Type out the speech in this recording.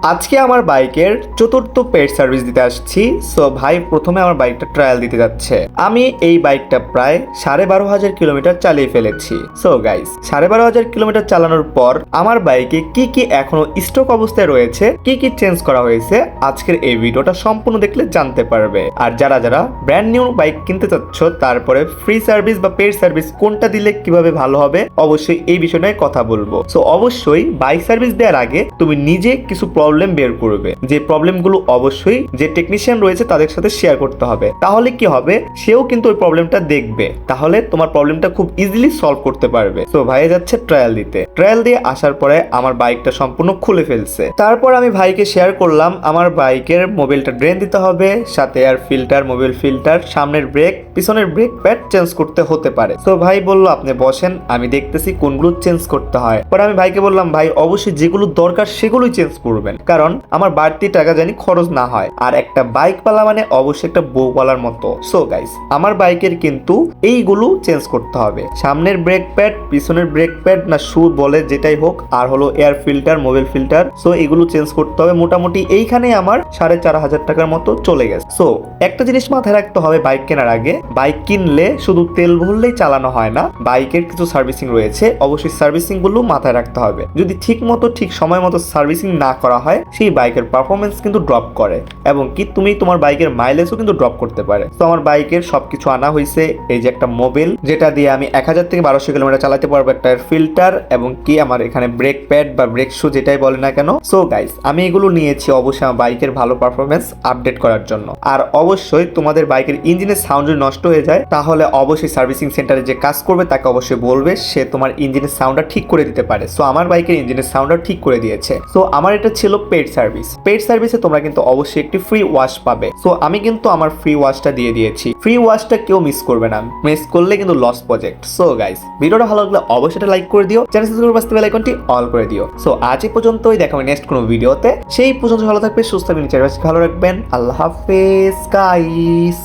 আজকে আমার বাইকের চতুর্থ পেট সার্ভিস দিতে আসছি। সো ভাই প্রথমে আমার বাইকটা ট্রায়াল দিতে যাচ্ছে। আমি এই বাইকটা প্রায় 12,500 কিলোমিটার চালিয়ে ফেলেছি। সো গাইস 12,500 কিলোমিটার চালানোর পর আমার বাইকে কি কি এখনো স্টক অবস্থায় রয়েছে, কি কি চেঞ্জ করা হয়েছে, আজকের এই ভিডিওটা সম্পূর্ণ দেখলে জানতে পারবে। আর যারা যারা ব্র্যান্ড নিউ বাইক কিনতে চাচ্ছ, তারপরে ফ্রি সার্ভিস বা পেড সার্ভিস কোনটা দিলে কিভাবে ভালো হবে, অবশ্যই এই বিষয় নিয়ে কথা বলবো। সো অবশ্যই বাইক সার্ভিস দেওয়ার আগে তুমি নিজে কিছু প্রবলেম বের করবে, যে প্রবলেমগুলো অবশ্যই যে টেকনিশিয়ান রয়েছে তাদের সাথে শেয়ার করতে হবে। তাহলে কি হবে, সেও কিন্তু ওই প্রবলেমটা দেখবে, তাহলে তোমার প্রবলেমটা খুব ইজিলি সলভ করতে পারবে। তো ভাই যাচ্ছে ট্রায়াল দিতে। ট্রায়াল দিয়ে আসার পরে আমার বাইকটা সম্পূর্ণ খুলে ফেলছে। তারপর আমি ভাইকে শেয়ার করলাম আমার বাইকের মোবিলটা ড্রেন দিতে হবে, সাথে এয়ার ফিল্টার, মোবিল ফিল্টার, সামনের ব্রেক, পিছনের ব্রেক প্যাড চেঞ্জ করতে হতে পারে। তো ভাই বলল আপনি বসেন, আমি দেখতেছি কোনগুলো চেঞ্জ করতে হয়। পরে আমি ভাইকে বললাম ভাই অবশ্যই যেগুলো দরকার সেগুলোই চেঞ্জ করবেন, কারণ আমার বাড়তি টাকা জানি খরচ না হয়। আর একটা বাইক পালা মানে অবশ্যই একটা বউ পালার মতো। সো গাইস আমার বাইকের কিন্তু এইগুলো চেঞ্জ করতে হবে, সামনের ব্রেক প্যাড, পিছনের ব্রেক প্যাড না শু বলে যেটাই হোক, আর হলো air filter, Mobil filter. So এগুলো চেঞ্জ করতে হবে। মোটামুটি এইখানে আমার 4,500 টাকার মতো চলে গেছে। সো একটা জিনিস মাথায় রাখতে হবে বাইক কেনার আগে, বাইক কিনলে শুধু তেল ভরলেই চালানো হয় না, বাইকের কিছু সার্ভিসিং রয়েছে, অবশ্যই সার্ভিসিং গুলো মাথায় রাখতে হবে। যদি ঠিক মতো ঠিক সময় মতো সার্ভিসিং না করা হয়, সেই বাইকের পারফরমেন্স কিন্তু ড্রপ করে, এবং কি তুমি তোমার বাইকের মাইলেজও কিন্তু ড্রপ করতে পারে। তো আমার বাইকের সবকিছু আনা হয়েছে। এই যে একটা মোবিল, যেটা দিয়ে আমি 1000 থেকে 1200 কিলোমিটার চালাতে পারবো, একটা ফিল্টার, এবং কি আমার এখানে ব্রেক প্যাড বা ব্রেক শু যেটাই বলে না কেন। সো গাইস আমি এগুলো নিয়েছি অবশ্যই আমার বাইকের ভালো পারফরমেন্স আপডেট করার জন্য। আর অবশ্যই তোমাদের বাইকের ইঞ্জিনের সাউন্ড যদি নষ্ট হয়ে যায়, তাহলে অবশ্যই সার্ভিসিং সেন্টারে যে কাজ করবে তাকে অবশ্যই বলবে, সে তোমার ইঞ্জিনের সাউন্ডটা ঠিক করে দিতে পারে। সো আমার বাইকের ইঞ্জিনের সাউন্ডটা ঠিক করে দিয়েছে। সো আমার এটা ছিল পেড সার্ভিস। পেড সার্ভিসে তোমরা কিন্তু অবশ্যই একটি ফ্রি ওয়াশ পাবে। সো আমি কিন্তু আমার ফ্রি ওয়াশটা দিয়ে দিয়েছি। ফ্রি ওয়াশটা কেউ মিস করবে না, মিস করলে কিন্তু লস প্রজেক্ট। সো গাইস ভিডিওটা ভালো লাগলে অবশ্যই একটা লাইক করে দিও, চ্যানেল সাবস্ক্রাইব করতে বেল আইকনটি অল করে দিও। সো আজ এই পর্যন্তই, দেখা হবে নেক্সট কোনো ভিডিওতে। সেই পর্যন্ত ভালো থাকবে, সুস্থ থাকবেন, ভালো রাখবেন। আল্লাহ হাফেজ গাইস।